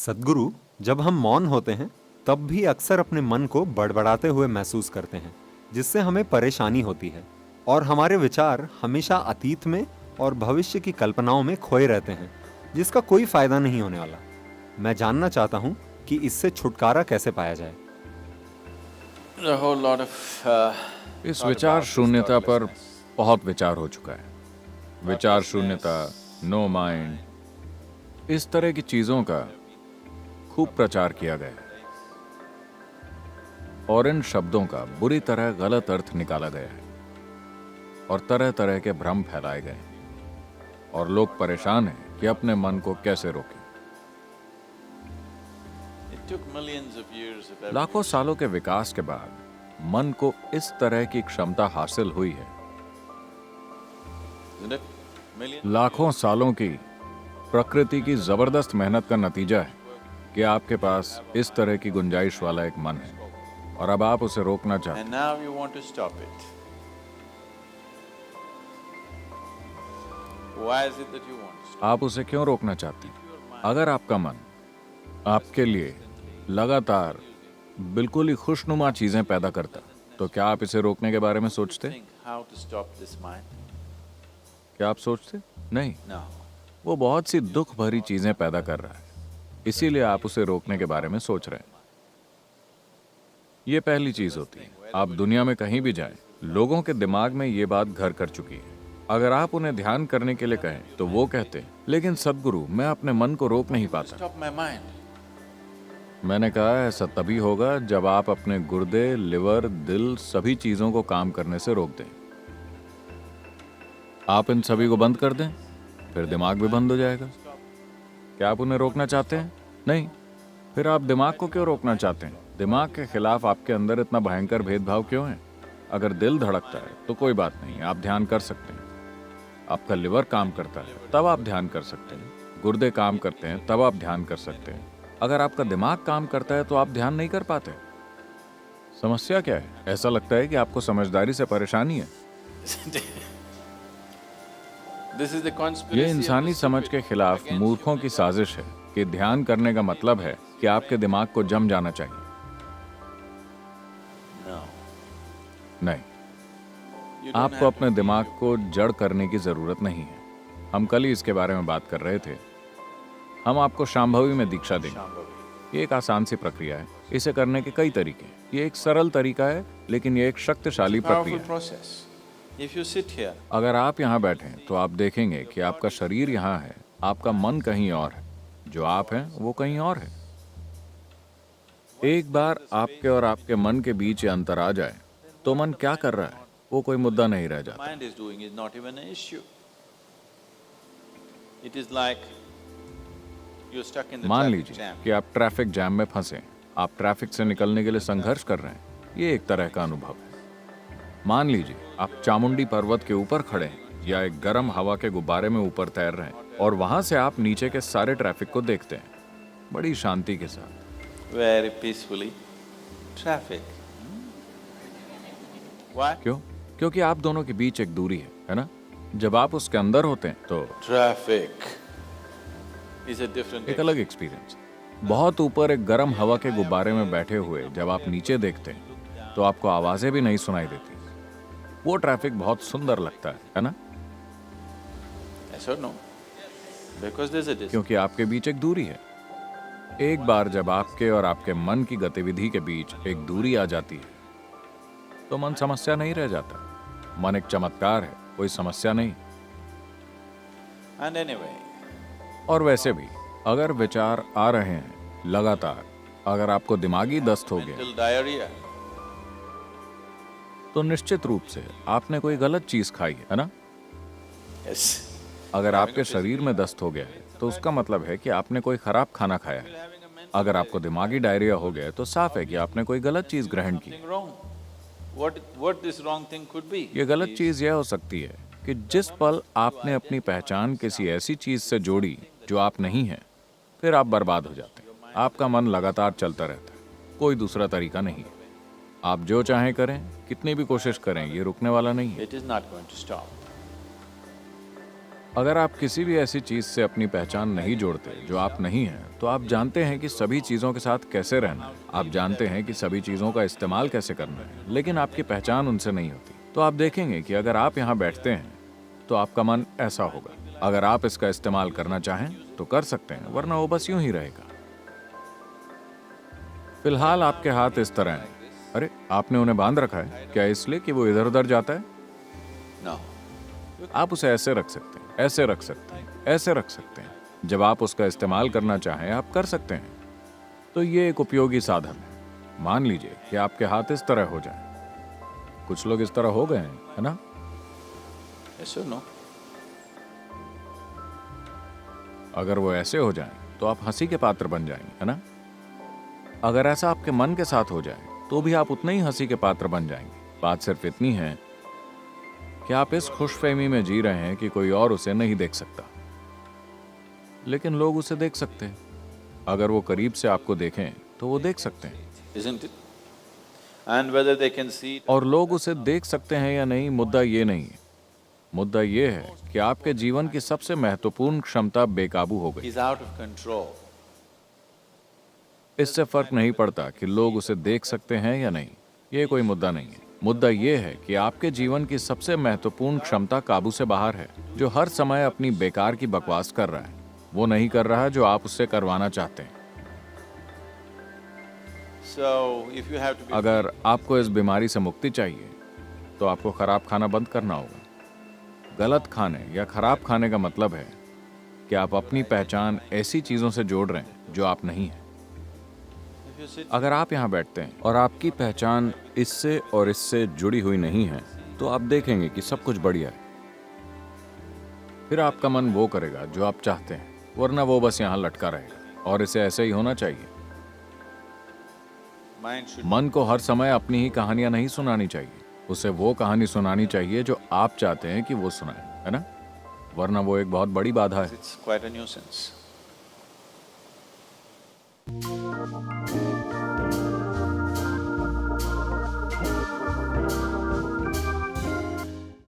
सद्गुरु, जब हम मौन होते हैं तब भी अक्सर अपने मन को बड़बड़ाते हुए महसूस करते हैं, जिससे हमें परेशानी होती है और हमारे विचार हमेशा अतीत में और भविष्य की कल्पनाओं में खोए रहते हैं, जिसका कोई फायदा नहीं होने वाला। मैं जानना चाहता हूँ कि इससे छुटकारा कैसे पाया जाए। A whole lot of इस thought विचार about this शून्यता पर thoughtlessness. बहुत विचार हो चुका है। विचार शून्यता, नो माइंड, इस तरह की चीजों का खूब प्रचार किया गया है और इन शब्दों का बुरी तरह गलत अर्थ निकाला गया है और तरह तरह के भ्रम फैलाए गए हैं और लोग परेशान हैं कि अपने मन को कैसे रोकें। It took millions of years of लाखों evolution. सालों के विकास के बाद मन को इस तरह की क्षमता हासिल हुई है। Isn't it? Millions. लाखों सालों की प्रकृति की जबरदस्त मेहनत का नतीजा है कि आपके पास इस तरह की गुंजाइश वाला एक मन है और अब आप उसे रोकना चाहते And now you want to stop it. Why is it that you want to stop? हैं। आप उसे क्यों रोकना चाहते हैं? अगर आपका मन आपके लिए लगातार बिल्कुल ही खुशनुमा चीजें पैदा करता तो क्या आप इसे रोकने के बारे में सोचते? Think how to stop this mind? क्या आप सोचते? नहीं, No. वो बहुत सी दुख भरी चीजें पैदा कर रहा है, इसीलिए आप उसे रोकने के बारे में सोच रहे हैं। ये पहली चीज होती है। आप दुनिया में कहीं भी जाएं, लोगों के दिमाग में ये बात घर कर चुकी है। अगर आप उन्हें ध्यान करने के लिए कहें तो वो कहते हैं, लेकिन सद्गुरु, मैं अपने मन को रोक नहीं पाता। Stop my mind. मैंने कहा ऐसा तभी होगा जब आप अपने गुर्दे, लिवर, दिल, सभी चीजों को काम करने से रोक दें। आप इन सभी को बंद कर दें, फिर दिमाग भी बंद हो जाएगा। क्या आप उन्हें रोकना चाहते हैं? नहीं। फिर आप दिमाग को क्यों रोकना चाहते हैं? दिमाग के खिलाफ आपके अंदर इतना भयंकर भेदभाव क्यों है? अगर दिल धड़कता है तो कोई बात नहीं, आप ध्यान कर सकते हैं। आपका लिवर काम करता है तब आप ध्यान कर सकते हैं। गुर्दे काम करते हैं तब आप ध्यान कर सकते हैं। अगर आपका दिमाग काम करता है तो आप ध्यान नहीं कर पाते। समस्या क्या है? ऐसा लगता है कि आपको समझदारी से परेशानी है। This is the conspiracy ये of इंसानी the समझ stupid के खिलाफ against मूर्खों की साजिश है कि ध्यान करने का मतलब है कि आपके दिमाग को जम जाना चाहिए। No. नहीं, You don't आपको have अपने दिमाग को जड़ करने की जरूरत नहीं है। हम कल ही इसके बारे में बात कर रहे थे। हम आपको शांभवी में दीक्षा देंगे। Shambhavi. ये एक आसान सी प्रक्रिया है। इसे करने के कई तरीके हैं। ये एक सरल तरीका है, लेकिन ये एक शक्तिशाली प्रक्रिया Powerful है। process. If you sit here, अगर आप यहाँ बैठे तो आप देखेंगे कि आपका शरीर यहाँ है, आपका मन कहीं और है, जो आप हैं वो कहीं और है। एक बार आपके और आपके मन के बीच ये अंतर आ जाए तो मन क्या कर रहा है वो कोई मुद्दा नहीं रह जाता। mind is doing is not even an issue. It is like you're stuck in the मान traffic लीजिए jam. कि आप ट्रैफिक जैम में फंसे, आप ट्रैफिक से निकलने के लिए संघर्ष कर रहे हैं। ये एक तरह का अनुभव है। मान लीजिए आप चामुंडी पर्वत के ऊपर खड़े हैं या एक गर्म हवा के गुब्बारे में ऊपर तैर रहे हैं और वहां से आप नीचे के सारे ट्रैफिक को देखते हैं बड़ी शांति के साथ। Very peacefully. Traffic. Why? क्यों? क्योंकि आप दोनों के बीच एक दूरी है ना? जब आप उसके अंदर होते हैं तो Traffic is a different एक अलग एक्सपीरियंस। बहुत ऊपर एक गर्म हवा के गुब्बारे में बैठे हुए जब आप नीचे देखते हैं तो आपको आवाजें भी नहीं सुनाई देती। वो ट्रैफिक बहुत सुंदर लगता है ना? Yes or no? Because there's a distance. क्योंकि आपके बीच एक दूरी है। एक बार जब आपके और आपके मन की गतिविधि के बीच एक दूरी आ जाती है तो मन समस्या नहीं रह जाता। मन एक चमत्कार है, कोई समस्या नहीं। And anyway, और वैसे भी अगर विचार आ रहे हैं लगातार, अगर आपको दिमागी दस्त हो गया mental diarrhea. तो निश्चित रूप से आपने कोई गलत चीज खाई है ना? Yes. अगर आपके शरीर में दस्त हो गया है तो उसका मतलब है कि आपने कोई खराब खाना खाया है। अगर आपको दिमागी डायरिया हो गया है तो साफ है कि आपने कोई गलत चीज ग्रहण की। Something wrong. What this wrong thing could be? ये गलत चीज यह हो सकती है कि जिस पल आपने अपनी पहचान किसी ऐसी चीज से जोड़ी जो आप नहीं हैं, फिर आप बर्बाद हो जाते हैं। आपका मन लगातार चलता रहता है, कोई दूसरा तरीका नहीं है। आप जो चाहें करें, कितनी भी कोशिश करें, ये रुकने वाला नहीं है। It is not going to stop. अगर आप किसी भी ऐसी चीज से अपनी पहचान नहीं जोड़ते जो आप नहीं हैं, तो आप जानते हैं कि सभी चीजों के साथ कैसे रहना है, आप जानते हैं कि सभी चीजों का इस्तेमाल कैसे करना है, लेकिन आपकी पहचान उनसे नहीं होती। तो आप देखेंगे कि अगर आप यहाँ बैठते हैं तो आपका मन ऐसा होगा। अगर आप इसका इस्तेमाल करना चाहें तो कर सकते हैं, वरना वो बस यूं ही रहेगा। फिलहाल आपके हाथ इस तरह हैं। अरे, आपने उन्हें बांध रखा है क्या, इसलिए कि वो इधर उधर जाता है? No. आप उसे ऐसे रख सकते हैं, ऐसे रख सकते हैं, ऐसे रख सकते हैं। जब आप उसका इस्तेमाल करना चाहें आप कर सकते हैं। तो ये एक उपयोगी साधन है। मान लीजिए कि आपके हाथ इस तरह हो जाएं। कुछ लोग इस तरह हो गए हैं, है ना? Yes or no? अगर वो ऐसे हो जाएं तो आप हंसी के पात्र बन जाएंगे, है ना? अगर ऐसा आपके मन के साथ हो जाए तो भी आप उतने ही हंसी के पात्र बन जाएंगे। बात सिर्फ इतनी है कि आप इस खुशफहमी में जी रहे हैं कि कोई और उसे नहीं देख सकता, लेकिन लोग उसे देख सकते हैं। अगर वो करीब से आपको देखें तो वो देख सकते हैं, Isn't it? And whether they can see it और लोग उसे देख सकते हैं या नहीं, मुद्दा ये नहीं है। मुद्दा ये है कि आपके जीवन की सबसे महत्वपूर्ण क्षमता बेकाबू हो गई। is out of control. इससे फर्क नहीं पड़ता कि लोग उसे देख सकते हैं या नहीं, ये कोई मुद्दा नहीं है। मुद्दा ये है कि आपके जीवन की सबसे महत्वपूर्ण क्षमता काबू से बाहर है, जो हर समय अपनी बेकार की बकवास कर रहा है। वो नहीं कर रहा जो आप उससे करवाना चाहते हैं। So if you have to be अगर आपको इस बीमारी से मुक्ति चाहिए तो आपको खराब खाना बंद करना होगा। गलत खाने या खराब खाने का मतलब है कि आप अपनी पहचान ऐसी चीजों से जोड़ रहे हैं जो आप नहीं हैं। if you sit अगर आप यहाँ बैठते हैं और आपकी पहचान इससे और इससे जुड़ी हुई नहीं है, तो आप देखेंगे कि सब कुछ बढ़िया है। फिर आपका मन वो करेगा जो आप चाहते हैं, वरना वो बस यहाँ लटका रहेगा। और इसे ऐसे ही होना चाहिए। mind should मन को हर समय अपनी ही कहानियां नहीं सुनानी चाहिए, उसे वो कहानी सुनानी चाहिए जो आप चाहते हैं कि वो सुनाए, है ना? वरना वो एक बहुत बड़ी बाधा है। it's quite a nuisance.